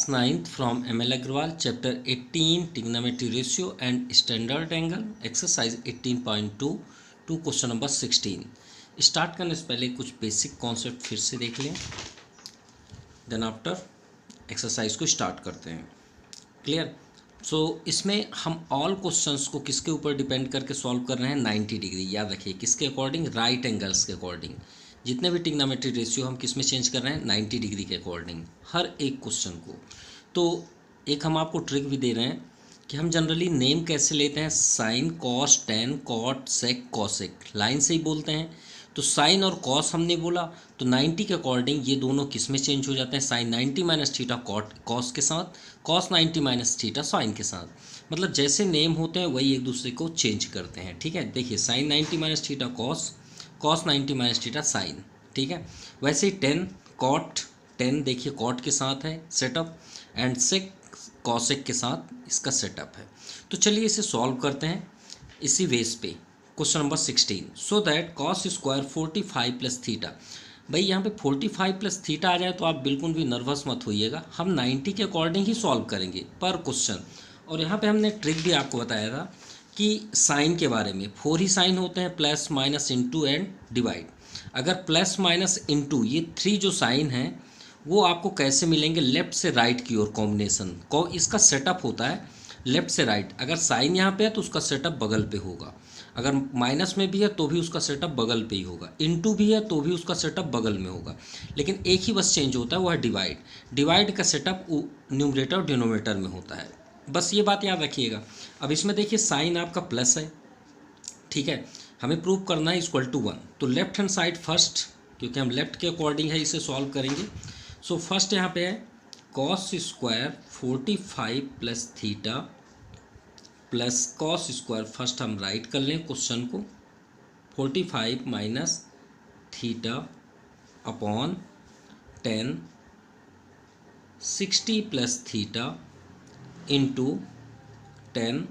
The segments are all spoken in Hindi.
9th from ML Agrawal, chapter 18, trigonometry ratio and standard angle, exercise 18.2 to question number 16. Start करने से पहले कुछ बेसिक कॉन्सेप्ट फिर से देख लें, देन आफ्टर एक्सरसाइज को स्टार्ट करते हैं. क्लियर? सो इसमें हम ऑल क्वेश्चंस को किसके ऊपर डिपेंड करके सॉल्व कर रहे हैं? 90 डिग्री. याद रखिए, किसके अकॉर्डिंग? राइट एंगल्स के अकॉर्डिंग. जितने भी ट्रिग्नोमेट्री रेशियो हम किस में चेंज कर रहे हैं? 90 डिग्री के अकॉर्डिंग हर एक क्वेश्चन को. तो एक हम आपको ट्रिक भी दे रहे हैं कि हम जनरली नेम कैसे लेते हैं? Sign, cos, tan, cot, sec, cosec, line से ही बोलते हैं. तो साइन और कॉस हमने बोला, तो 90 के अकॉर्डिंग ये दोनों किस में चेंज हो जाते हैं? Sine 90 minus theta cot cos के साथ, कॉस 90 माइनस थीटा साइन के साथ. मतलब जैसे नेम होते हैं वही एक दूसरे को चेंज करते हैं. ठीक है, देखिए sine 90 minus theta cos, cos 90 minus theta sine. ठीक है, वैसे ही टेन कॉट, टेन देखिए कॉट के साथ है सेटअप, एंड सेक कॉसेक के साथ इसका सेटअप है. तो चलिए इसे सॉल्व करते हैं इसी बेस पे. Question number 16. So that cos square 45 plus theta. भाई यहाँ पे 45 प्लस थीटा आ जाए तो आप बिल्कुल भी नर्वस मत होइएगा, हम 90 के अकॉर्डिंग ही सॉल्व करेंगे पर क्वेश्चन. और यहाँ पे हमने ट्रिक भी आपको बताया था कि साइन के बारे में 4 ही साइन होते हैं, plus minus into and divide. अगर प्लस माइनस इंटू ये 3 जो साइन हैं वो आपको कैसे मिलेंगे? लेफ्ट से राइट की ओर कॉम्बिनेशन को इसका सेटअप होता है लेफ्ट से राइट. अगर साइन यहाँ पे है तो उसका सेटअप बगल पे होगा, अगर माइनस में भी है तो भी उसका सेटअप बगल पे ही होगा, इनटू भी है तो भी उसका सेटअप बगल में होगा. लेकिन एक ही बस चेंज होता है, वो है डिवाइड. डिवाइड का सेटअप न्यूमरेटर और डिनोमिनेटर में होता है, बस ये बात याद रखिएगा. अब इसमें देखिए साइन आपका प्लस है, ठीक है, हमें प्रूव करना है इक्वल टू 1. तो लेफ्ट हैंड साइड फर्स्ट, क्योंकि हम लेफ्ट के अकॉर्डिंग है इसे सॉल्व करेंगे. सो फर्स्ट यहाँ पे है cos square 45 plus theta plus cos square. First हम राइट कर लें क्वेश्चन को, 45 minus theta upon 10, 60 plus theta into 10,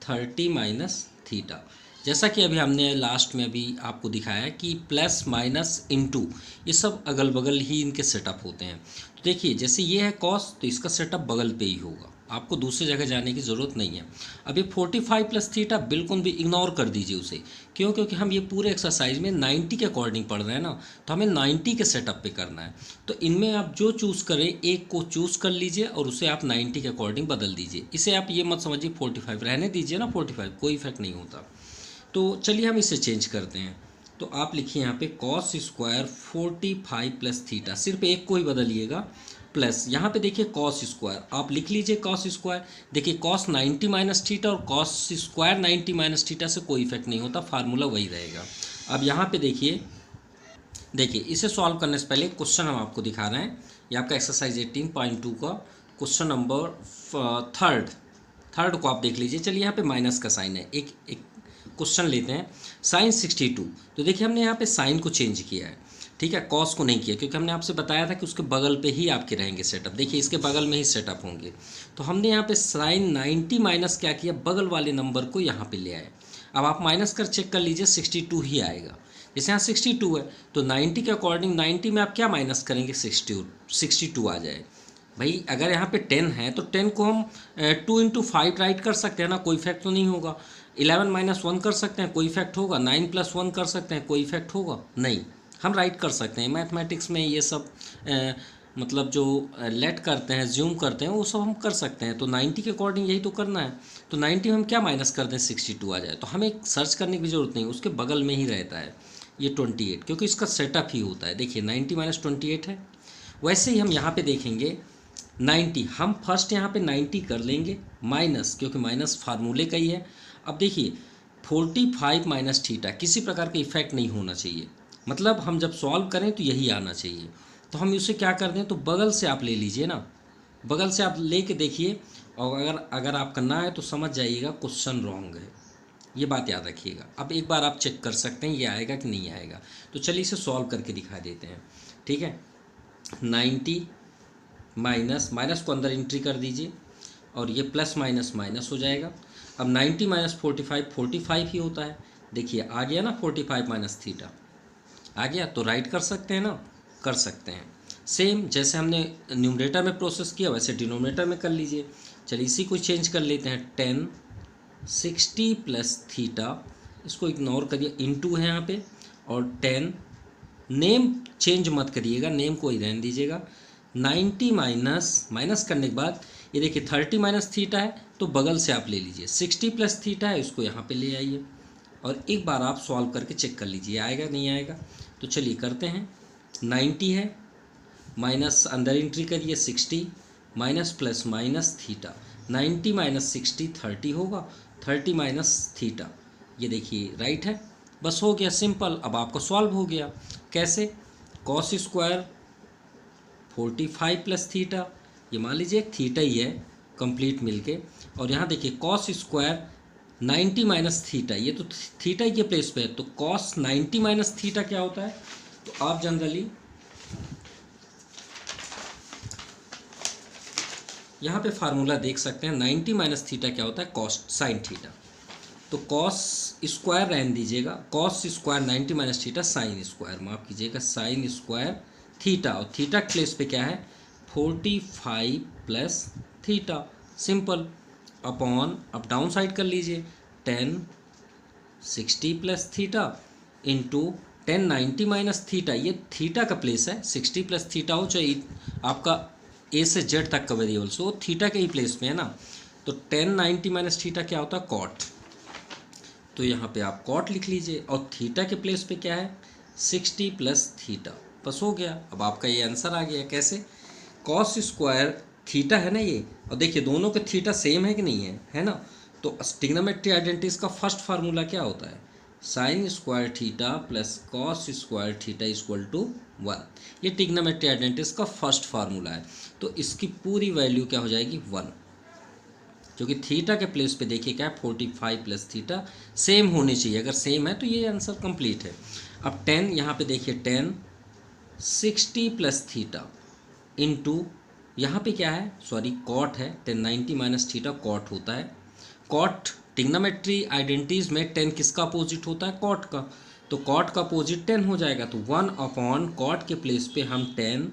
30 minus theta. जैसा कि अभी हमने लास्ट में अभी आपको दिखाया है कि प्लस माइनस इंटू ये सब अगल बगल ही इनके सेटअप होते हैं. तो देखिए जैसे ये है कॉस तो इसका सेटअप बगल पे ही होगा, आपको दूसरी जगह जाने की ज़रूरत नहीं है. अब ये 45 प्लस थीटा बिल्कुल भी इग्नोर कर दीजिए उसे. क्यों? क्योंकि हम ये पूरे एक्सरसाइज में 90 के अकॉर्डिंग पढ़ रहे हैं ना, तो हमें 90 के सेटअप पे करना है. तो इनमें आप जो चूज़ करें एक को चूज़ कर लीजिए और उसे आप 90 के अकॉर्डिंग बदल दीजिए. इसे आप ये मत समझिए 45 रहने दीजिए ना, 45 कोई इफेक्ट नहीं होता. तो चलिए हम इसे चेंज करते हैं. तो आप लिखिए यहाँ पे कॉस स्क्वायर 45 प्लस थीटा, सिर्फ एक को ही बदलिएगा, प्लस यहाँ पे देखिए कॉस स्क्वायर आप लिख लीजिए. कॉस स्क्वायर देखिए कॉस 90 माइनस थीटा और कॉस स्क्वायर 90 माइनस थीटा से कोई इफेक्ट नहीं होता, फार्मूला वही रहेगा. अब यहाँ पे देखिए इसे सॉल्व करने से पहले क्वेश्चन हम आपको दिखा रहे हैं. ये आपका एक्सरसाइज 18.2 का क्वेश्चन नंबर थर्ड को आप देख लीजिए. चलिए यहाँ पे माइनस का साइन है, एक क्वेश्चन लेते हैं. साइन 62. तो देखिए हमने यहाँ पे साइन को चेंज किया है, ठीक है, कॉस को नहीं किया, क्योंकि हमने आपसे बताया था कि उसके बगल पे ही आपके रहेंगे सेटअप. देखिए इसके बगल में ही सेटअप होंगे. तो हमने यहाँ पे साइन 90 माइनस क्या किया? बगल वाले नंबर को यहाँ पे ले आए. अब आप माइनस कर चेक कर लीजिए, 62 ही आएगा. जैसे यहाँ 62 है तो 90 के अकॉर्डिंग 90 में आप क्या माइनस करेंगे? 62 आ जाए. भाई अगर यहाँ पे 10 है तो 10 को हम 2 इंटू 5 राइट कर सकते हैं ना, कोई इफेक्ट तो नहीं होगा. 11 माइनस 1 कर सकते हैं, कोई इफेक्ट होगा. 9 प्लस 1 कर सकते हैं, कोई इफेक्ट होगा नहीं. हम राइट कर सकते हैं. मैथमेटिक्स में ये सब मतलब जो लेट करते हैं, ज्यूम करते हैं, वो सब हम कर सकते हैं. तो 90 के अकॉर्डिंग यही तो करना है. तो 90 में हम क्या माइनस कर दें? 62 आ जाए. तो हमें सर्च करने की ज़रूरत नहीं, उसके बगल में ही रहता है ये 28, क्योंकि इसका सेटअप ही होता है. देखिए 90 माइनस 28 है. वैसे ही हम यहाँ पे देखेंगे 90, हम फर्स्ट यहाँ पे 90 कर लेंगे माइनस, क्योंकि माइनस फार्मूले का ही है. अब देखिए 45 माइनस थीटा, किसी प्रकार का इफेक्ट नहीं होना चाहिए, मतलब हम जब सॉल्व करें तो यही आना चाहिए. तो हम इसे क्या कर दें? तो बगल से आप ले लीजिए ना, बगल से आप ले के देखिए, और अगर आपका ना है तो समझ जाइएगा क्वेश्चन रॉन्ग है, ये बात याद रखिएगा. अब एक बार आप चेक कर सकते हैं ये आएगा कि नहीं आएगा. तो चलिए इसे सॉल्व करके दिखा देते हैं. ठीक है, 90 माइनस को अंदर एंट्री कर दीजिए और ये प्लस माइनस माइनस हो जाएगा. अब 90 माइनस 45 ही होता है. देखिए आ गया ना 45 माइनस थीटा आ गया. तो राइट कर सकते हैं ना, कर सकते हैं. सेम जैसे हमने न्यूमरेटर में प्रोसेस किया वैसे डिनोमिनेटर में कर लीजिए। चलिए इसी को चेंज कर लेते हैं, 10 60 प्लस थीटा, इसको इग्नोर करिए, इनटू है यहाँ पे, और 10 नेम चेंज मत करिएगा, नेम को ही रहने दीजिएगा, 90 माइनस करने के बाद ये देखिए 30 माइनस थीटा है तो बगल से आप ले लीजिए, 60 प्लस थीटा है इसको यहाँ पे ले आइए और एक बार आप सॉल्व करके चेक कर लीजिए आएगा नहीं आएगा। तो चलिए करते हैं, 90 है, माइनस अंदर एंट्री करिए 60, minus plus minus theta, 90 minus 60 30 होगा, 30 माइनस थीटा, ये देखिए राइट है, बस हो गया सिंपल। अब आपका सॉल्व हो गया, कैसे, कॉस स्क्वायर 45 प्लस थीटा, ये मान लीजिए थीटा ही है कंप्लीट मिलके, और यहाँ देखिए कॉस स्क्वायर 90 माइनस थीटा, ये तो थीटा ही के प्लेस पे है, तो कॉस 90 माइनस थीटा क्या होता है, तो आप जनरली यहाँ पे फार्मूला देख सकते हैं, 90 माइनस थीटा क्या होता है, कॉस साइन थीटा, तो कॉस स्क्वायर रहने दीजिएगा, cos square 90 minus theta sine square, माफ़ कीजिएगा साइन स्क्वायर थीटा, और थीटा के प्लेस पे क्या है 45 प्लस थीटा, सिंपल, अपॉन, अब डाउन साइड कर लीजिए, 10 60 plus theta into 10 90 minus theta, ये थीटा का प्लेस है, 60 प्लस थीटा हो चाहे आपका ए से जेड तक का वेरिएबल सो थीटा के ही प्लेस में है ना, तो 10 90 माइनस थीटा क्या होता है कॉट, तो यहाँ पे आप कॉट लिख लीजिए, और थीटा के प्लेस पे क्या है 60 प्लस थीटा, बस हो गया। अब आपका ये आंसर आ गया, कैसे, कॉस स्क्वायर थीटा है ना ये, और देखिए दोनों के थीटा सेम है कि नहीं है ना, तो ट्रिग्नोमेट्री आइडेंटिटीज का फर्स्ट फार्मूला क्या होता है, sine square theta plus cos square theta equal to 1, ये ट्रिग्नोमेट्री आइडेंटिटीज का फर्स्ट फार्मूला है, तो इसकी पूरी वैल्यू क्या हो जाएगी 1, क्योंकि थीटा के प्लेस पे देखिए क्या है 45 प्लस थीटा सेम होनी चाहिए, अगर सेम है तो ये आंसर कंप्लीट है। अब 10 यहाँ पे देखिए 10 60 प्लस थीटा इंटू यहाँ पे क्या है, सॉरी कॉट है, 10 90 माइनस थीटा कॉट होता है, कॉट ट्रिग्नोमेट्री आइडेंटिटीज में 10 किसका अपोजिट होता है, कॉट का, तो कॉट का अपोजिट 10 हो जाएगा, तो 1 अपॉन कॉट के प्लेस पे हम 10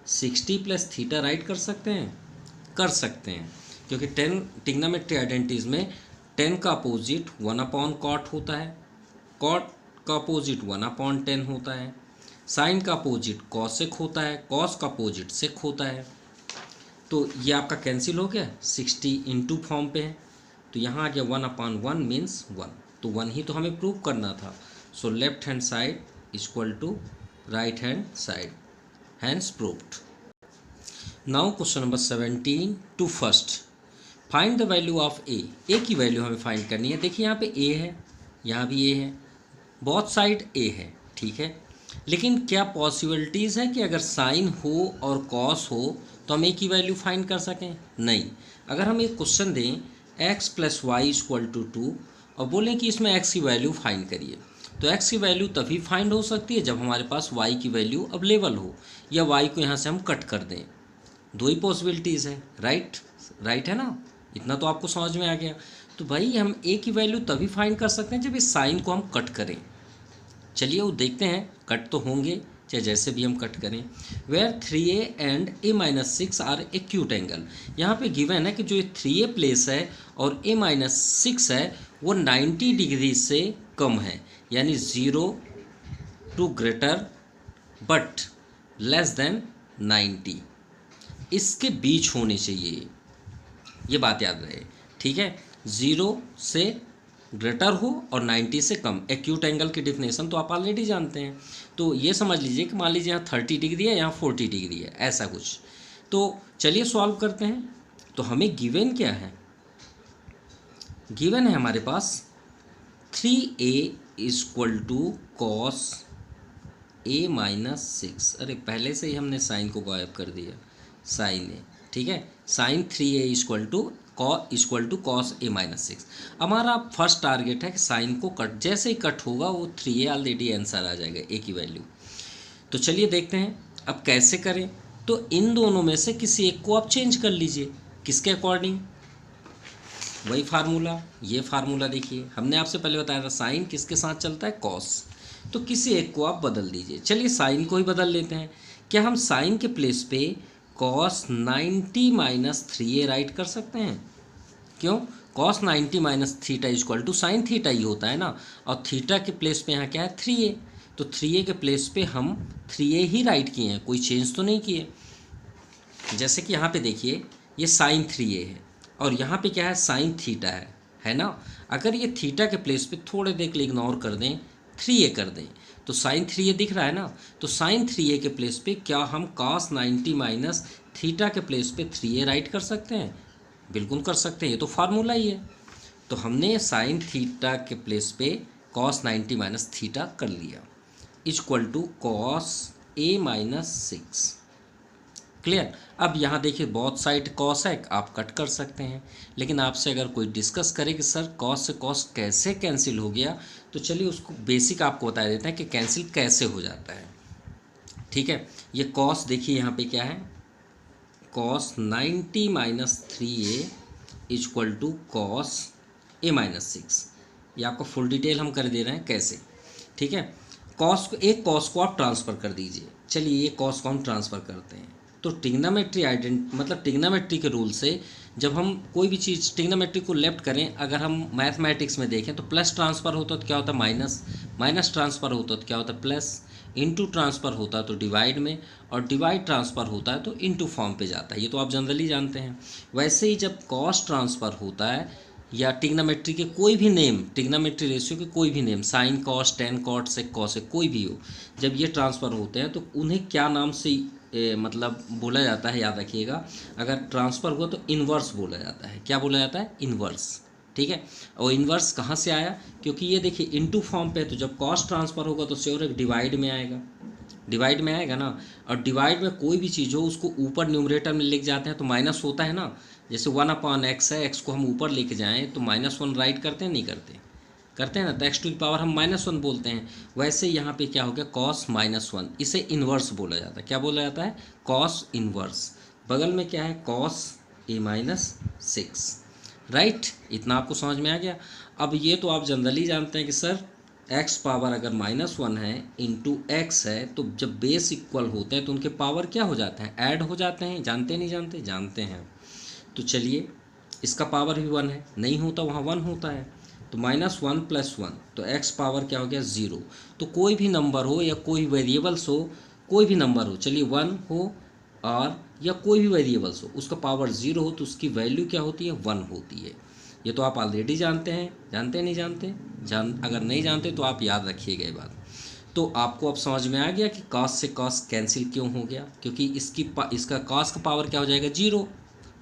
60 प्लस थीटा राइट कर सकते हैं, क्योंकि 10 ट्रिग्नोमेट्री आइडेंटिटीज में 10 का अपोजिट 1 अपॉन कॉट होता है, कॉट का अपोजिट 1 अपॉन 10 होता है, साइन का अपोजिट कॉसेक होता है, कॉस का अपोजिट सेक होता है, तो ये आपका कैंसिल हो गया, 60 इंटू फॉर्म पे है, तो यहाँ आ गया 1 अपॉन 1 मीन्स 1, तो 1 ही तो हमें प्रूव करना था, so left hand side equal to right hand side, hence proved. Now question number 17 to first, find the value of a की वैल्यू हमें फाइंड करनी है। देखिए यहाँ पे ए है, यहाँ भी ए है, बोथ साइड ए है, ठीक है, लेकिन क्या पॉसिबिलिटीज़ है कि अगर साइन हो और कॉस हो तो हम ए की वैल्यू फाइंड कर सकें, नहीं। अगर हम एक क्वेश्चन दें x plus y equal to 2 और बोलें कि इसमें x की वैल्यू फाइंड करिए, तो x की वैल्यू तभी फाइंड हो सकती है जब हमारे पास y की वैल्यू अवेलेबल हो, या y को यहाँ से हम कट कर दें, दो ही पॉसिबिलिटीज़ है, राइट है ना, इतना तो आपको समझ में आ गया। तो भाई हम a की वैल्यू तभी फाइंड कर सकते हैं जब इस साइन को हम कट करें, चलिए वो देखते हैं, कट तो होंगे चाहे जैसे भी हम कट करें। Where 3a and a minus 6 are acute angle, यहाँ पे गिवन है कि जो ये 3a प्लेस है और a माइनस 6 है वो 90 डिग्री से कम है, यानी 0 to greater but less than 90, इसके बीच होने चाहिए, ये बात याद रहे, ठीक है, 0 से ग्रेटर हो और 90 से कम, एक्यूट एंगल की डिफिनेशन तो आप ऑलरेडी जानते हैं, तो ये समझ लीजिए कि मान लीजिए यहाँ 30 डिग्री है, यहाँ 40 डिग्री है, ऐसा कुछ। तो चलिए सॉल्व करते हैं। तो हमें गिवन क्या है, गिवन है हमारे पास 3a equal to cos a minus 6, अरे पहले से ही हमने साइन को गायब कर दिया, साइन ए, ठीक है, sine 3a equal to cos a minus 6। हमारा फर्स्ट टारगेट है कि साइन को कट, जैसे ही कट होगा वो 3a ऑलरेडी आंसर आ जाएगा a की वैल्यू। तो चलिए देखते हैं अब कैसे करें, तो इन दोनों में से किसी एक को आप चेंज कर लीजिए, किसके अकॉर्डिंग, वही फार्मूला, ये फार्मूला देखिए हमने आपसे पहले बताया था साइन किसके साथ चलता है, कॉस, तो किसी एक को आप बदल दीजिए। चलिए साइन को ही बदल लेते हैं, क्या हम साइन के प्लेस पे कॉस 90 माइनस 3a राइट कर सकते हैं? क्यों? Cos 90 minus theta equal to sine theta ही होता है ना, और थीटा के प्लेस पे यहाँ क्या है 3a, तो 3a के प्लेस पे हम 3a ही राइट किए हैं, कोई चेंज तो नहीं किए। जैसे कि यहाँ पे देखिए ये साइन 3a है और यहाँ पे क्या है साइन थीटा है ना। अगर ये थीटा के प्लेस पे थोड़े देर के लिए इग्नोर कर दें, 3a कर दें, तो साइन 3a दिख रहा है ना, तो साइन 3a के प्लेस पे क्या हम कॉस 90 माइनस थीटा के प्लेस पे 3a राइट कर सकते हैं? बिल्कुल कर सकते हैं, ये तो फार्मूला ही है। तो हमने साइन थीटा के प्लेस पे कॉस 90 माइनस थीटा कर लिया equal to cos a minus 6। Clear? अब यहाँ देखिए बहुत साइड कॉस है, आप कट कर सकते हैं, लेकिन आपसे अगर कोई डिस्कस करे कि सर कॉस से कॉस कैसे कैंसिल हो गया, तो चलिए उसको बेसिक आपको बता देते हैं कि कैंसिल कैसे हो जाता है। ठीक है, ये कॉस देखिए यहाँ पे क्या है, cos 90 minus 3a equal to cos a minus 6। ये आपको फुल डिटेल हम कर दे रहे हैं कैसे। ठीक है, कॉस को, एक कॉस को आप ट्रांसफ़र कर दीजिए। चलिए ये कॉस को हम ट्रांसफ़र करते हैं, तो टिग्नामेट्री मतलब टिग्नामेट्री के रूल से जब हम कोई भी चीज़ टिग्नामेट्री को लेफ्ट करें, अगर हम मैथमेटिक्स में देखें तो प्लस ट्रांसफ़र होता तो क्या होता है माइनस, माइनस ट्रांसफ़र होता तो क्या होता है प्लस, इनटू ट्रांसफ़र होता तो डिवाइड में, और डिवाइड ट्रांसफ़र होता है तो इनटू फॉर्म पे जाता है। ये तो आप जनरली जानते हैं। वैसे ही जब कॉस ट्रांसफ़र होता है या टिग्नामेट्री के कोई भी नेम, टिग्नामेट्री रेशियो के कोई भी name, sine cos, tan cot से कॉस से कोई भी हो, जब ये ट्रांसफ़र होते हैं तो उन्हें क्या नाम से मतलब बोला जाता है, याद रखिएगा। अगर ट्रांसफ़र हुआ तो इन्वर्स बोला जाता है। क्या बोला जाता है? इन्वर्स। ठीक है, और इन्वर्स कहाँ से आया? क्योंकि ये देखिए इनटू फॉर्म पे है, तो जब कॉस्ट ट्रांसफ़र होगा तो श्योर एक डिवाइड में आएगा, डिवाइड में आएगा ना। और डिवाइड में कोई भी चीज़ हो उसको ऊपर न्यूमरेटर में लिख जाते हैं तो माइनस होता है ना। जैसे 1/x है, x को हम ऊपर लेके जाएँ तो -1 राइट करते हैं नहीं करते? करते हैं ना, तो x टू द पावर हम -1 बोलते हैं। वैसे यहाँ पे क्या हो गया कॉस -1, इसे इन्वर्स बोला जाता है। क्या बोला जाता है? Cos inverse. बगल में क्या है? Cos a minus 6। राइट, इतना आपको समझ में आ गया। अब ये तो आप जनरली जानते हैं कि सर x पावर अगर -1 है इंटू x है, तो जब बेस इक्वल होते हैं तो उनके पावर क्या हो जाते हैं? ऐड हो जाते हैं। जानते नहीं जानते? जानते हैं। तो चलिए इसका पावर भी 1 है, नहीं होता वहाँ 1 होता है, तो -1 + 1, तो x पावर क्या हो गया 0। तो कोई भी नंबर हो या कोई वेरिएबल्स हो, कोई भी नंबर हो, चलिए 1 हो और या कोई भी वेरिएबल्स हो, उसका पावर 0 हो तो उसकी वैल्यू क्या होती है? 1 होती है। ये तो आप ऑलरेडी जानते हैं। जानते नहीं जानते? अगर नहीं जानते तो आप याद रखिएगा ये बात। तो आपको अब समझ में आ गया कि कॉस से कॉस कैंसिल क्यों हो गया, क्योंकि इसका कॉस का पावर क्या हो जाएगा? 0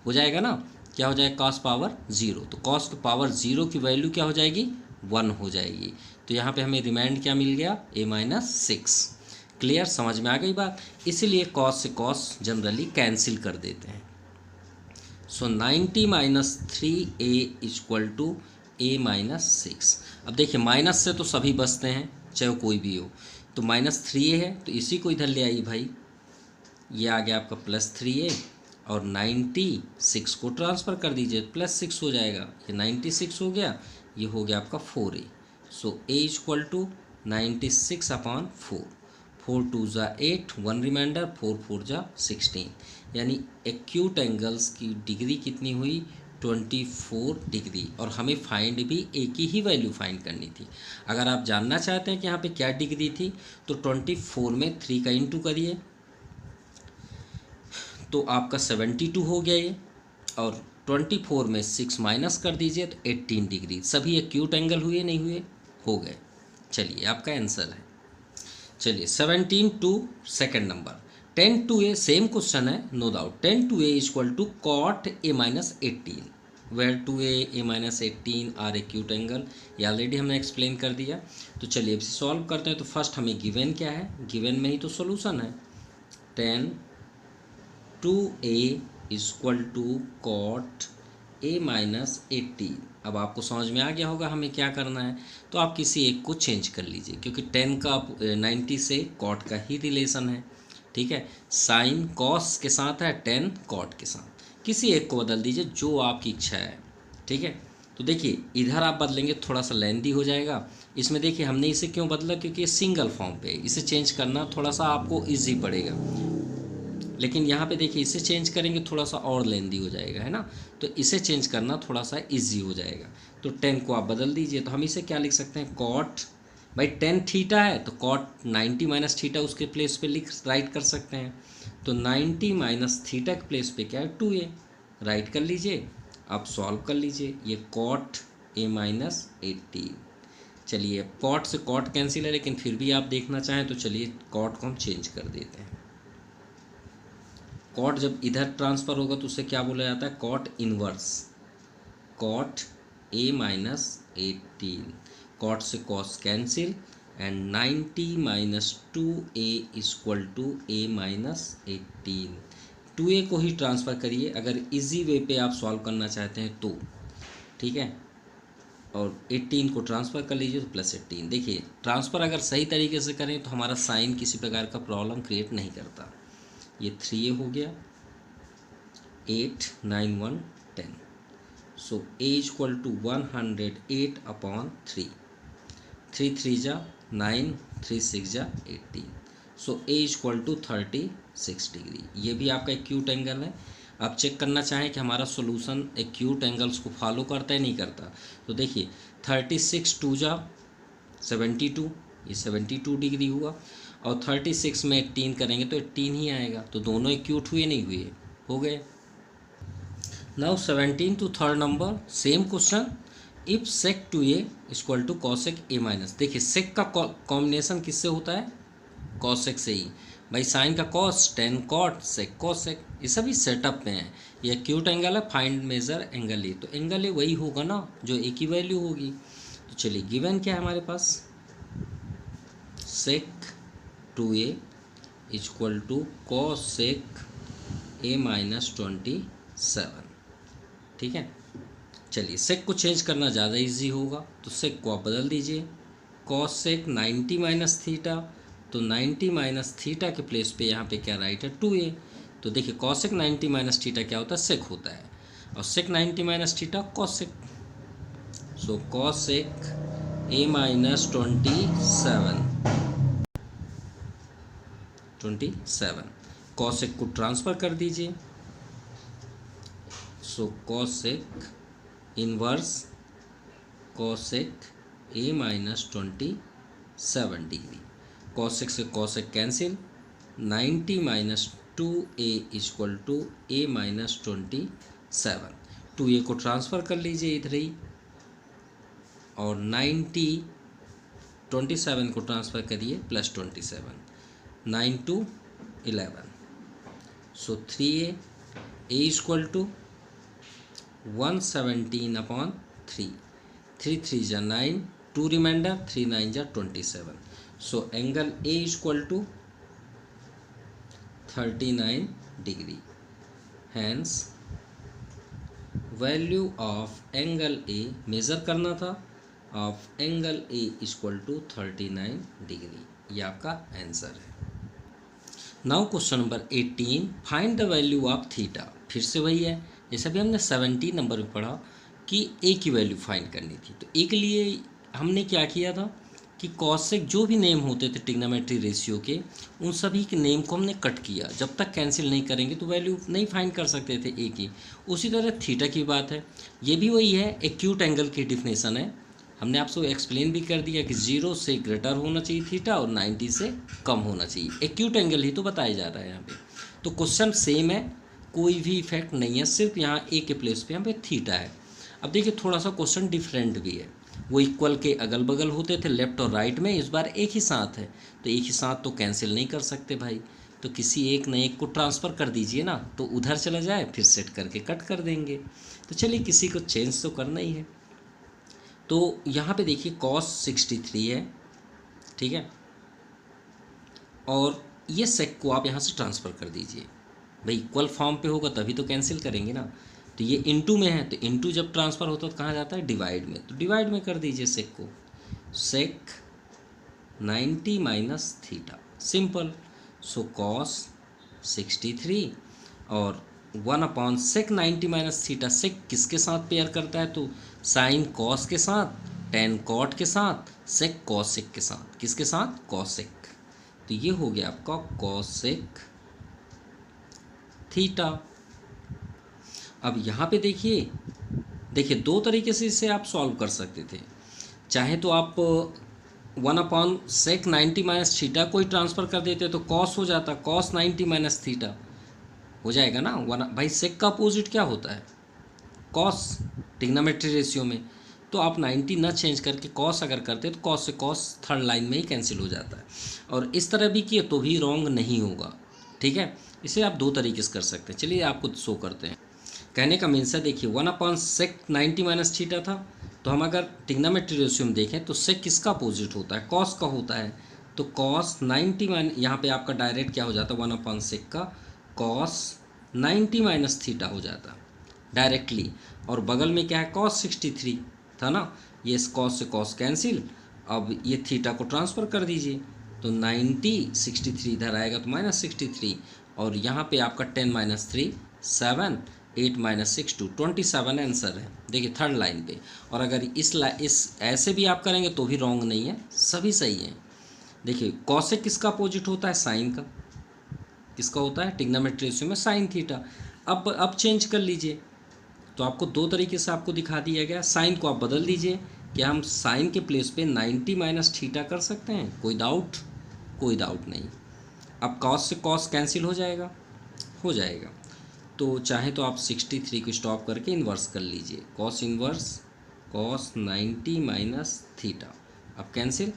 हो जाएगा ना। क्या हो जाएगा? Cos power 0। तो कॉस के पावर 0 की वैल्यू क्या हो जाएगी? 1 हो जाएगी। तो यहाँ पे हमें रिमाइंड क्या मिल गया? a-6। क्लियर? समझ में आ गई बात। इसीलिए कॉस से कॉस जनरली कैंसिल कर देते हैं। So 90 minus 3a equal to a-6। अब देखिए माइनस से तो सभी बचते हैं, चाहे कोई भी हो। तो -3a है तो इसी को इधर ले आइए भाई, ये आ गया आपका +3a, और 96 को ट्रांसफ़र कर दीजिए, +6 हो जाएगा। ये 96 हो गया, ये हो गया आपका 4a। So a equal to 96/4। 4 2 ज़ा 8, 1 रिमाइंडर, 4 4 ज़ा 16। यानी एक्यूट एंगल्स की डिग्री कितनी हुई? 24 डिग्री। और हमें फाइंड भी एक ही वैल्यू फाइंड करनी थी। अगर आप जानना चाहते हैं कि यहाँ पे क्या डिग्री थी, तो 24 में 3 का इंटू करिए तो आपका 72 हो गया ये, और 24 में 6 माइनस कर दीजिए तो 18 डिग्री। सभी एक्यूट एंगल हुए नहीं हुए? हो गए। चलिए आपका आंसर है। चलिए 17 to second number, 10 to a, same question है no doubt. 10 to a equal to cot a-18, where 2a a-18 are acute angle. ये ऑलरेडी हमने एक्सप्लेन कर दिया। तो चलिए अब सॉल्व करते हैं। तो फर्स्ट हमें गिवन क्या है? गिवन में ही तो सॉल्यूशन है। 10 to a equal to cot a-18। अब आपको समझ में आ गया होगा हमें क्या करना है। तो आप किसी एक को चेंज कर लीजिए, क्योंकि 10 का 90 से कॉट का ही रिलेशन है। ठीक है, साइन कॉस के साथ है, 10 कॉट के साथ, किसी एक को बदल दीजिए जो आपकी इच्छा है। ठीक है, तो देखिए इधर आप बदलेंगे थोड़ा सा लेंदी हो जाएगा, इसमें देखिए हमने इसे क्यों बदला, क्योंकि ये सिंगल फॉर्म पे है, इसे चेंज करना थोड़ा सा आपको इजी पड़ेगा। लेकिन यहाँ पे देखिए इसे चेंज करेंगे थोड़ा सा और लेंदी हो जाएगा, है ना। तो इसे चेंज करना थोड़ा सा इजी हो जाएगा। तो 10 को आप बदल दीजिए, तो हम इसे क्या लिख सकते हैं, कॉट, भाई 10 थीटा है तो कॉट 90 माइनस थीटा उसके प्लेस पे राइट कर सकते हैं। तो 90 माइनस थीटा के प्लेस पे क्या है, 2a, राइट कर लीजिए। अब सॉल्व कर लीजिए, ये कॉट a माइनस 18। चलिए कॉट से कॉट कैंसिल है, लेकिन फिर भी आप देखना चाहें तो चलिए कॉट को हम चेंज कर देते हैं। कॉट जब इधर ट्रांसफ़र होगा तो उसे क्या बोला जाता है, cot inverse, cot a minus 18। Cot से cos cancel and 90 minus 2a equal to a minus 18। 2a को ही ट्रांसफ़र करिए अगर इजी वे पे आप सॉल्व करना चाहते हैं तो, ठीक है। और 18 को ट्रांसफ़र कर लीजिए तो प्लस 18। देखिए ट्रांसफ़र अगर सही तरीके से करें तो हमारा साइन किसी प्रकार का प्रॉब्लम क्रिएट नहीं करता। ये 3a हो गया, 8 9 1 10। So a equal to 108 upon 3, 3 3 जा 9, 3 6 जा 18। So a equal to 36 degree. ये भी आपका एक्यूट एंगल है। आप चेक करना चाहें कि हमारा सॉल्यूशन एक्यूट एंगल्स को फॉलो करता है नहीं करता, तो देखिए 36 2 जा 72, ये 72 डिग्री हुआ, और 36 में 18 करेंगे तो 18 ही आएगा। तो दोनों एक्यूट हुए नहीं हुए, हो गए। Now 17 to third number, same question. If sec two A equal to cosec A minus. देखिए सेक का कॉम्बिनेशन किससे होता है, कॉसेक से ही। भाई साइन का cos, tan cot, sec cosec, ये सभी सेटअप में है। ये एक्यूट एंगल है, फाइंड मेजर एंगल ए, तो एंगल ए वही होगा ना जो ए की वैल्यू होगी। तो चलिए गिवन क्या है हमारे पास, sec two A equal to cosec A minus 27, ठीक है। चलिए सेक को चेंज करना ज़्यादा इजी होगा, तो सेक को आप बदल दीजिए, कॉस सेक 90 माइनस थीटा, तो 90 माइनस थीटा के प्लेस पे यहाँ पे क्या राइट है, 2a। तो देखिए कॉसेक 90 माइनस थीटा क्या होता है, सेक होता है, और sec 90 minus theta cosec. So cosec a minus 27, cosec को ट्रांसफ़र कर दीजिए। So cosec inverse cosec a minus 27 degree. Cosec से cosec cancel, 90 minus 2a equal to a minus 27। 2a को ट्रांसफ़र कर लीजिए इधर ही, और 27 को ट्रांसफ़र करिए plus 27, 9 2 11। So 3a equal to 117 upon 3, 3 3 जा 9, 2 रिमाइंडर, 3 9 जा 27। So angle A equal to 39 degree. Hence value of angle A measure करना था, of angle A equal to 39 degree. ये आपका आंसर है। Now question number 18, find the value of theta. फिर से वही है जैसे भी हमने 17 नंबर में पढ़ा कि ए की वैल्यू फाइंड करनी थी। तो ए के लिए हमने क्या किया था कि कॉसेक जो भी नेम होते थे ट्रिग्नोमेट्री रेशियो के, उन सभी के नेम को हमने कट किया। जब तक कैंसिल नहीं करेंगे तो वैल्यू नहीं फाइंड कर सकते थे ए की। उसी तरह थीटा की बात है, ये भी वही है, एक्यूट एंगल की डिफिनेशन है। हमने आपसे एक्सप्लेन भी कर दिया कि 0 से ग्रेटर होना चाहिए थीटा और 90 से कम होना चाहिए। एक्यूट एंगल ही तो बताया जा रहा है यहाँ पे। तो क्वेश्चन सेम है, कोई भी इफेक्ट नहीं है, सिर्फ यहाँ ए के प्लेस पे यहाँ पे थीटा है। अब देखिए थोड़ा सा क्वेश्चन डिफरेंट भी है। वो इक्वल के अगल बगल होते थे लेफ्ट और राइट में, इस बार एक ही साथ है, तो एक ही साथ तो कैंसिल नहीं कर सकते भाई। तो किसी एक न एक को ट्रांसफ़र कर दीजिए ना, तो उधर चला जाए, फिर सेट करके कट कर देंगे। तो चलिए किसी को चेंज तो करना ही है। तो यहाँ पे देखिए cos 63 है, ठीक है, और ये सेक को आप यहाँ से ट्रांसफ़र कर दीजिए। भाई इक्वल फॉर्म पे होगा तभी तो कैंसिल करेंगे ना। तो ये इनटू में है, तो इनटू जब ट्रांसफ़र होता है तो कहाँ जाता है, डिवाइड में। तो डिवाइड में कर दीजिए सेक को, सेक 90 माइनस थीटा, सिंपल। सो cos 63 और 1 अपॉन सेक 90 माइनस थीटा। सेक किसके साथ पेयर करता है, तो साइन कॉस के साथ, टेन कॉट के साथ, सेक कॉसेक के साथ, किसके साथ, कॉसेक। तो ये हो गया आपका कॉसेक थीटा। अब यहाँ पे देखिए, देखिए दो तरीके से इसे आप सॉल्व कर सकते थे। चाहे तो आप 1/sec 90 माइनस थीटा को ही ट्रांसफ़र कर देते तो कॉस हो जाता, कॉस 90 माइनस थीटा हो जाएगा ना। भाई सेक का अपोजिट क्या होता है, कॉस, ट्रिग्नोमेट्री रेशियो में। तो आप 90 ना चेंज करके कॉस अगर करते तो कॉस से कॉस थर्ड लाइन में ही कैंसिल हो जाता है। और इस तरह भी किए तो भी रॉन्ग नहीं होगा, ठीक है। इसे आप दो तरीके से कर सकते हैं। चलिए आपको शो करते हैं। कहने का मीन्स है, देखिए 1/sec 90 माइनस थीटा था, तो हम अगर ट्रिग्नोमेट्री रेशियो में देखें तो सेक किसका अपोजिट होता है, कॉस का होता है। तो कॉस 90 माइनस, यहाँ पे आपका डायरेक्ट क्या हो जाता है, 1/sec का कॉस 90 माइनस थीटा हो जाता डायरेक्टली। और बगल में क्या है, कॉस 63 था ना, ये कॉस से कॉस कैंसिल। अब ये थीटा को ट्रांसफ़र कर दीजिए, तो 90 63 इधर आएगा तो -63, और यहाँ पे आपका 10 - 3 7, 8 - 6 2, 27 आंसर है। देखिए थर्ड लाइन पे। और अगर इस ऐसे भी आप करेंगे तो भी रॉन्ग नहीं है, सभी सही है। देखिए कॉसेक किसका अपोजिट होता है, साइन का। किसका होता है, ट्रिग्नोमेट्री रेशियो में साइन थीटा। अब चेंज कर लीजिए, तो आपको दो तरीके से आपको दिखा दिया गया। साइन को आप बदल दीजिए, क्या हम साइन के प्लेस पे 90 माइनस थीटा कर सकते हैं, कोई डाउट, कोई डाउट नहीं। अब कॉस से कॉस कैंसिल हो जाएगा, हो जाएगा। तो चाहे तो आप 63 को स्टॉप करके इन्वर्स कर लीजिए, cos inverse cos 90 minus theta. अब कैंसिल,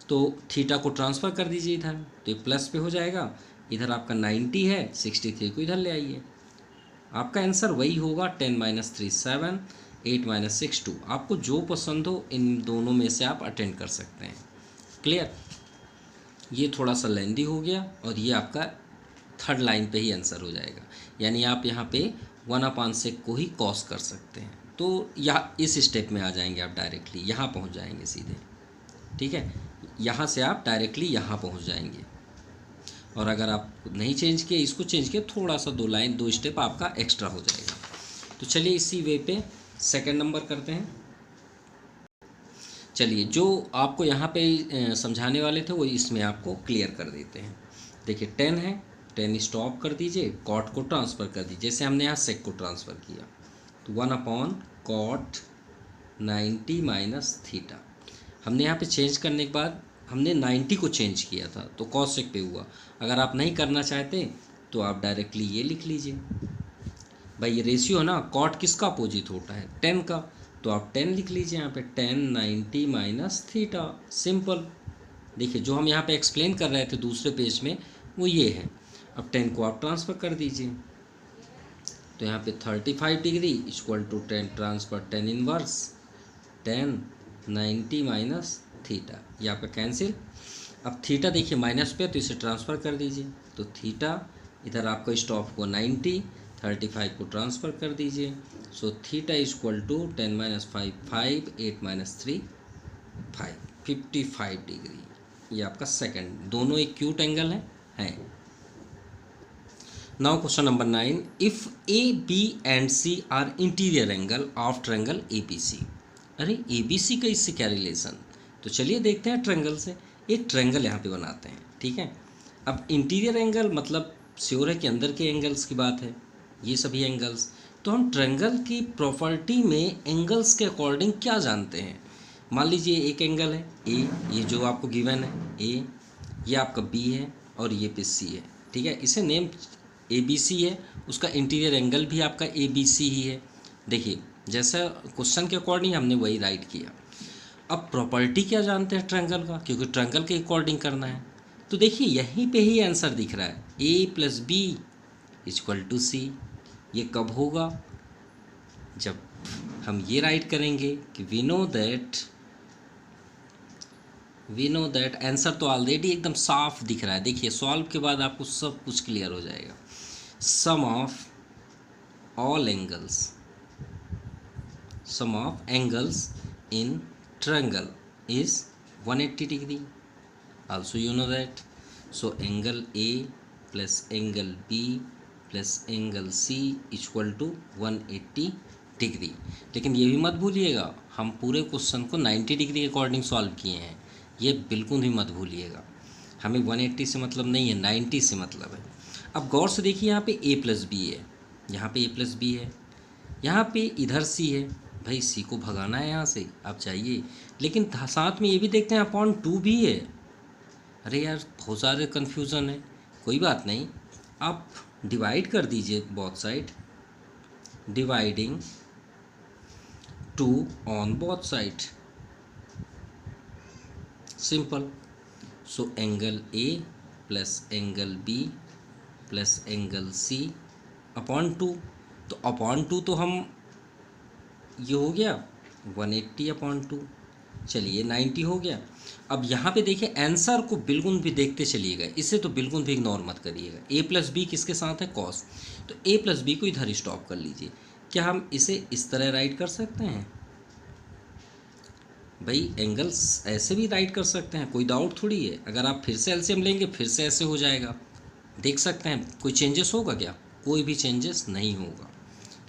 तो थीटा को ट्रांसफ़र कर दीजिए इधर, तो ये प्लस पे हो जाएगा। इधर आपका 90 है, 63 को इधर ले आइए, आपका आंसर वही होगा 10 - 3 7, 8 - 6 2। आपको जो पसंद हो इन दोनों में से आप अटेंड कर सकते हैं। क्लियर। ये थोड़ा सा लेंदी हो गया, और ये आपका थर्ड लाइन पे ही आंसर हो जाएगा। यानी आप यहाँ पे 1/sec को ही कॉस कर सकते हैं। तो यहाँ इस स्टेप में आ जाएंगे आप, डायरेक्टली यहाँ पहुँच जाएंगे सीधे, ठीक है। यहाँ से आप डायरेक्टली यहाँ पहुँच जाएंगे। और अगर आप नहीं चेंज किए, इसको चेंज किए, थोड़ा सा दो लाइन दो स्टेप आपका एक्स्ट्रा हो जाएगा। तो चलिए इसी वे पे सेकंड नंबर करते हैं। चलिए जो आपको यहाँ पे समझाने वाले थे वो इसमें आपको क्लियर कर देते हैं। देखिए 10 है, 10 स्टॉप कर दीजिए, कॉट को ट्रांसफ़र कर दीजिए, जैसे हमने यहाँ सेक को ट्रांसफ़र किया। तो 1/cot 90 माइनस थीटा। हमने यहाँ पे चेंज करने के बाद हमने 90 को चेंज किया था, तो कॉस सेक पे हुआ। अगर आप नहीं करना चाहते तो आप डायरेक्टली ये लिख लीजिए। भाई ये रेशियो है ना, कॉट किसका अपोजिट होता है, 10 का, तो आप 10 लिख लीजिए यहाँ पे, 10 90 माइनस थीटा, सिंपल। देखिए जो हम यहाँ पे एक्सप्लेन कर रहे थे दूसरे पेज में वो ये है। अब 10 को आप ट्रांसफ़र कर दीजिए, तो यहाँ पे 35 degree equal to 10 transfer 10 inverse 10 90 minus theta, ये आपका कैंसिल। अब थीटा देखिए माइनस पे, तो इसे ट्रांसफ़र कर दीजिए, तो थीटा इधर आपका स्टॉप हुआ 90, 35 को ट्रांसफ़र कर दीजिए। So theta equal to 10 - 5 5, 8 - 3 5, 55 degree. ये आपका सेकंड, दोनों एक क्यूट एंगल है। Now question number 9, if A B and C are interior angle of triangle A B C. अरे ए बी सी का इससे क्या रिलेशन, तो चलिए देखते हैं ट्रायंगल से। एक ट्रायंगल यहाँ पे बनाते हैं, ठीक है। अब इंटीरियर एंगल मतलब श्योर है कि अंदर के एंगल्स की बात है, ये सभी एंगल्स। तो हम ट्रायंगल की प्रॉपर्टी में एंगल्स के अकॉर्डिंग क्या जानते हैं। मान लीजिए एक एंगल है ए, ये जो आपको गिवन है ए, ये आपका बी है और ये पे सी है, ठीक है। इसे नेम ए बी सी है, उसका इंटीरियर एंगल भी आपका ए बी सी ही है। देखिए जैसा क्वेश्चन के अकॉर्डिंग हमने वही राइट किया। अब प्रॉपर्टी क्या जानते हैं ट्रायंगल का, क्योंकि ट्रायंगल के अकॉर्डिंग करना है। तो देखिए यहीं पे ही आंसर दिख रहा है, ए प्लस बी इक्वल टू सी। ये कब होगा, जब हम ये राइट करेंगे कि वी नो दैट आंसर तो ऑलरेडी एकदम साफ दिख रहा है। देखिए सॉल्व के बाद आपको सब कुछ क्लियर हो जाएगा। Sum of angles in triangle is 180 degree. Also you know that. So angle A plus angle B plus angle C equal to 180 degree. लेकिन ये भी मत भूलिएगा हम पूरे क्वेश्चन को 90 डिग्री के अकॉर्डिंग सॉल्व किए हैं, ये बिल्कुल भी मत भूलिएगा। हमें 180 से मतलब नहीं है, 90 से मतलब है। अब गौर से देखिए, यहाँ पे a प्लस बी है, यहाँ पे a प्लस बी है, यहाँ पे इधर c है। भाई c को भगाना है यहाँ से, आप चाहिए। लेकिन साथ में ये भी देखते हैं अपॉन 2 भी है। अरे यार बहुत सारे कन्फ्यूज़न है, कोई बात नहीं, आप डिवाइड कर दीजिए both side, dividing 2 on both side, simple. So angle A plus angle B plus angle C upon 2, तो अपॉन 2 तो हम ये हो गया 180 अपॉन 2, चलिए 90 हो गया। अब यहाँ पे देखिए आंसर को बिल्कुल भी देखते चलिएगा, इसे तो बिल्कुल भी इग्नोर मत करिएगा। a प्लस बी किसके साथ है, कॉस, तो a प्लस बी को इधर स्टॉप कर लीजिए। क्या हम इसे इस तरह राइट कर सकते हैं? भाई एंगल्स ऐसे भी राइट कर सकते हैं, कोई डाउट थोड़ी है। अगर आप फिर से एलसीएम लेंगे फिर से ऐसे हो जाएगा, देख सकते हैं। कोई चेंजेस होगा क्या? कोई भी चेंजेस नहीं होगा।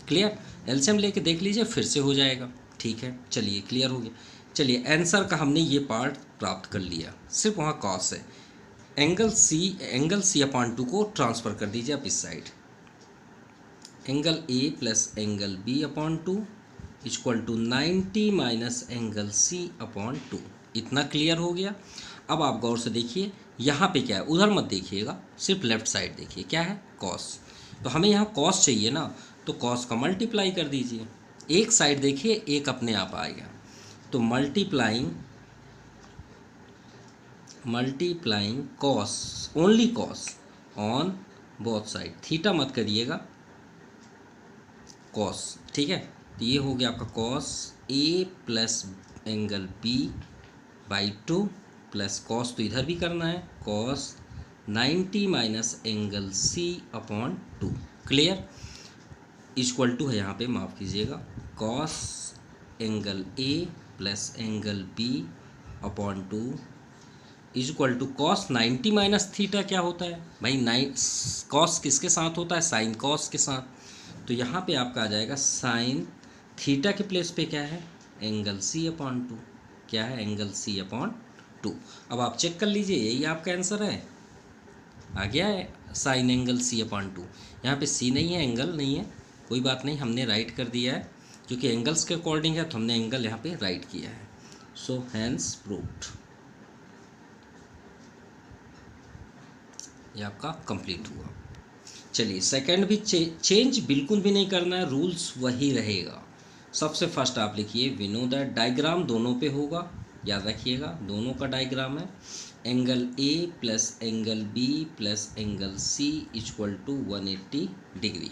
क्लियर? एलसीएम लेके देख लीजिए, फिर से हो जाएगा। ठीक है, चलिए क्लियर हो गया। चलिए आंसर का हमने ये पार्ट प्राप्त कर लिया, सिर्फ वहाँ कॉस है। एंगल सी अपॉन 2 को ट्रांसफ़र कर दीजिए आप इस side, angle A plus angle B upon 2 equal to 90 minus angle C upon 2। इतना क्लियर हो गया। अब आप गौर से देखिए यहाँ पे क्या है, उधर मत देखिएगा, सिर्फ लेफ्ट साइड देखिए, क्या है, कॉस। तो हमें यहाँ कॉस चाहिए ना, तो कॉस का मल्टीप्लाई कर दीजिए। एक साइड देखिए एक अपने आप आएगा, तो multiplying cos, only cos on both side, theta मत करिएगा, कॉस। ठीक है, तो ये हो गया आपका cos A plus angle B by 2 plus cos तो इधर भी करना है, cos 90 minus angle C upon 2। Clear? Equal to है यहाँ पे, माफ़ कीजिएगा, cos angle A plus angle B upon 2 equal to cos 90 minus theta क्या होता है भाई, कॉस किसके साथ होता है, साइन कॉस के साथ। तो यहाँ पे आपका आ जाएगा साइन थीटा के प्लेस पे क्या है, एंगल C अपॉन 2। क्या है, एंगल C अपॉन 2। अब आप चेक कर लीजिए, यही आपका आंसर है, आ गया है साइन एंगल C अपॉन 2। यहाँ पे C नहीं है, एंगल नहीं है, कोई बात नहीं, हमने राइट कर दिया है, क्योंकि एंगल्स के अकॉर्डिंग है तो हमने एंगल यहाँ पे राइट किया है। सो हैंस प्रूव्ड, ये आपका कंप्लीट हुआ। चलिए सेकंड भी चेंज बिल्कुल भी नहीं करना है, रूल्स वही रहेगा। सबसे फर्स्ट आप लिखिए वी नो दैट, डायग्राम दोनों पे होगा, याद रखिएगा दोनों का डायग्राम है। Angle A plus angle B plus angle C equal to 180 degree,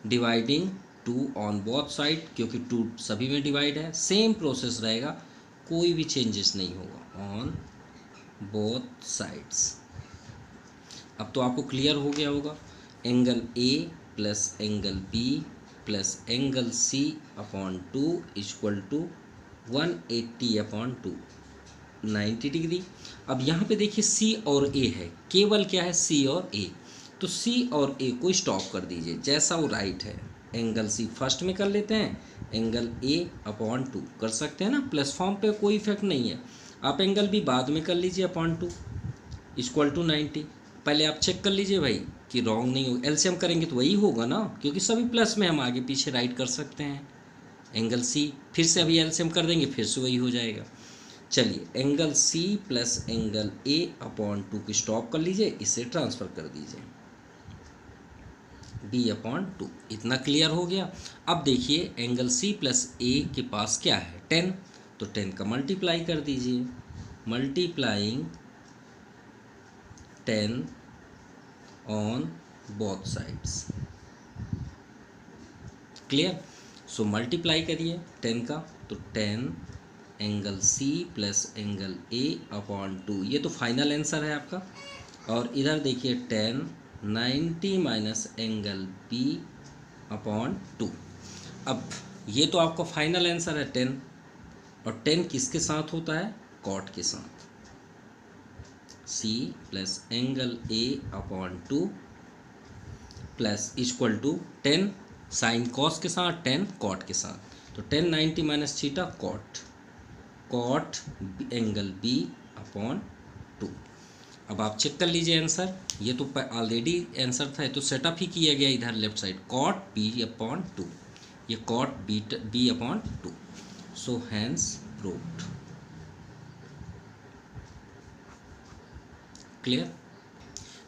dividing 2 on both side, क्योंकि 2 सभी में डिवाइड है, सेम प्रोसेस रहेगा, कोई भी चेंजेस नहीं होगा ऑन बोथ साइड्स। अब तो आपको क्लियर हो गया होगा, angle A plus angle B plus angle C upon 2 equal to 180 upon 2, 90 degree. अब यहाँ पे देखिए C और A है, केवल क्या है, C और A, तो C और A को स्टॉप कर दीजिए, जैसा वो राइट है। एंगल C फर्स्ट में कर लेते हैं, एंगल A अपॉन 2 कर सकते हैं ना, प्लस फॉर्म पे कोई इफेक्ट नहीं है। आप एंगल B बाद में कर लीजिए अपॉन 2 इक्वल टू 90। पहले आप चेक कर लीजिए भाई कि रॉन्ग नहीं हो, एलसीएम करेंगे तो वही होगा ना, क्योंकि सभी प्लस में हम आगे पीछे राइट कर सकते हैं। एंगल C फिर से अभी एलसीएम कर देंगे, फिर से वही हो जाएगा। चलिए angle C plus angle A upon 2 को स्टॉप कर लीजिए, इसे ट्रांसफ़र कर दीजिए B अपॉन 2। इतना क्लियर हो गया। अब देखिए एंगल C प्लस A के पास क्या है, 10, तो 10 का मल्टीप्लाई कर दीजिए, multiplying 10 on both sides. Clear? So multiply करिए 10 का, तो 10 angle C plus angle A upon 2, ये तो फाइनल आंसर है आपका। और इधर देखिए 10 90 माइनस एंगल B अपॉन 2। अब ये तो आपका फाइनल आंसर है 10, और 10 किसके साथ होता है, कॉट के साथ, C plus angle A upon 2 plus equal to 10 sine cos के साथ, 10 कॉट के साथ। तो tan 90 minus theta cot angle B upon 2। अब आप चेक कर लीजिए आंसर, ये तो ऑलरेडी आंसर था, ये तो सेटअप ही किया गया इधर left side, cot B upon 2, ये cot B upon 2। So hence proved. Clear?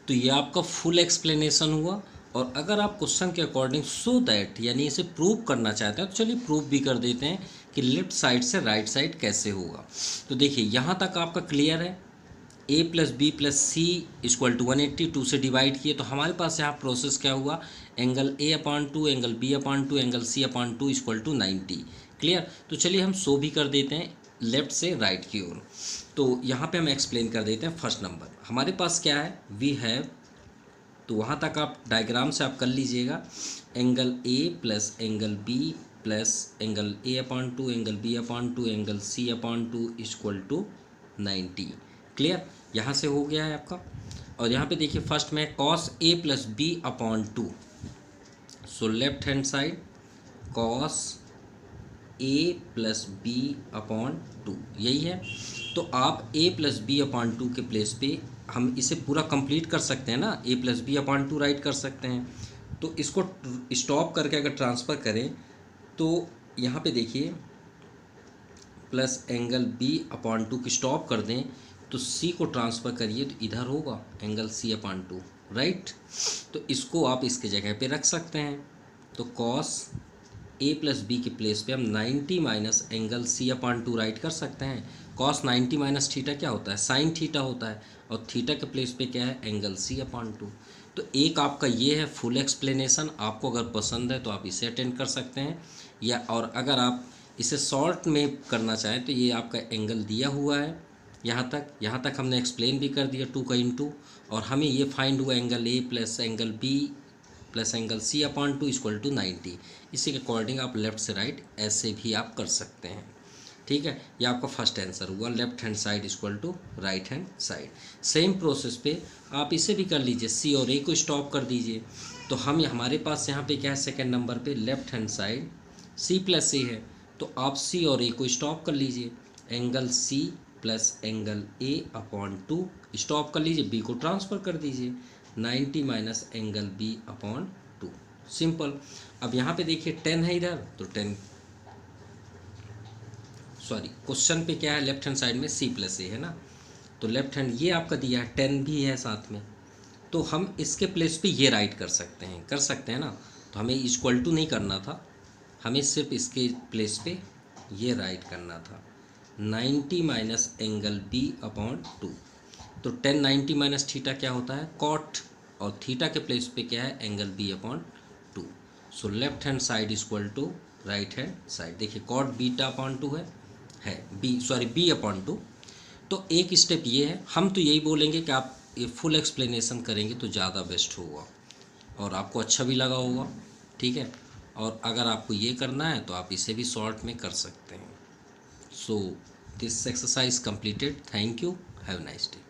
तो ये आपका फुल एक्सप्लेनेशन हुआ। और अगर आप क्वेश्चन के अकॉर्डिंग सो दैट यानी इसे प्रूव करना चाहते हैं तो चलिए प्रूव भी कर देते हैं कि लेफ्ट साइड से राइट साइड कैसे होगा। तो देखिए यहाँ तक आपका क्लियर है, a plus B plus C equal to 182 से डिवाइड किए, तो हमारे पास यहाँ प्रोसेस क्या हुआ, angle a upon 2, angle b upon 2, angle c upon 2 equal to 90। Clear? तो चलिए हम सो भी कर देते हैं लेफ्ट से राइट की ओर। तो यहाँ पे हम एक्सप्लेन कर देते हैं। फर्स्ट नंबर हमारे पास क्या है, वी हैव, तो वहाँ तक आप डायग्राम से आप कर लीजिएगा, angle a plus angle b plus angle a upon 2, angle b upon 2, angle c upon 2 equal to 90। Clear? यहाँ से हो गया है आपका। और यहाँ पे देखिए फर्स्ट में cos a plus B upon 2, so left hand side cos a plus B upon 2, यही है। तो आप a प्लस बी अपॉन 2 के प्लेस पे हम इसे पूरा कंप्लीट कर सकते हैं ना, a plus B upon 2 write कर सकते हैं। तो इसको स्टॉप करके अगर ट्रांसफ़र करें तो यहाँ पे देखिए प्लस एंगल b अपॉन 2 की स्टॉप कर दें तो c को ट्रांसफ़र करिए तो इधर होगा एंगल c अपॉन 2, राइट। तो इसको आप इसके जगह पे रख सकते हैं। तो कॉस a प्लस बी के प्लेस पे हम 90 minus angle c upon 2 write कर सकते हैं। कॉस 90 माइनस थीटा क्या होता है, साइन थीटा होता है, और थीटा के प्लेस पे क्या है, एंगल c अपॉन 2। तो एक आपका ये है फुल एक्सप्लेनेशन। आपको अगर पसंद है तो आप इसे अटेंड कर सकते हैं, या और अगर आप इसे शॉर्ट में करना चाहें तो ये आपका एंगल दिया हुआ है यहाँ तक हमने एक्सप्लेन भी कर दिया 2 का इंटू, और हमें ये फाइंड हुआ angle a plus angle b plus angle c upon 2 equal to 90। इसी के अकॉर्डिंग आप लेफ़्ट से राइट ऐसे भी आप कर सकते हैं। ठीक है, ये आपका फर्स्ट आंसर हुआ, left hand side equal to right hand side. Same process पे आप इसे भी कर लीजिए, c और a को स्टॉप कर दीजिए। तो हम हमारे पास यहाँ पे क्या है, सेकेंड नंबर पे left hand side c plus a है, तो आप c और a को स्टॉप कर लीजिए, angle c plus angle a upon 2 stop कर लीजिए, b को ट्रांसफ़र कर दीजिए 90 minus angle b upon 2, simple. अब यहाँ पे देखिए 10 है इधर, तो 10 सॉरी क्वेश्चन पे क्या है, लेफ्ट हैंड साइड में c प्लस a है ना, तो लेफ्ट हैंड ये आपका दिया है 10 भी है साथ में, तो हम इसके प्लेस पे ये राइट कर सकते हैं ना। तो हमें इक्वल टू नहीं करना था, हमें सिर्फ इसके प्लेस पे ये राइट करना था 90 माइनस एंगल b अपॉन 2। तो 10 90 माइनस थीटा क्या होता है, कॉट, और थीटा के प्लेस पे क्या है, angle b upon 2। So left hand side equal to right hand side. देखिए कॉट बीटा अपॉन 2 है b अपॉन 2। तो एक स्टेप ये है, हम तो यही बोलेंगे कि आप ये फुल एक्सप्लेनेशन करेंगे तो ज़्यादा बेस्ट होगा और आपको अच्छा भी लगा होगा। ठीक है, और अगर आपको ये करना है तो आप इसे भी शॉर्ट में कर सकते हैं। So this exercise completed. Thank you, have nice day.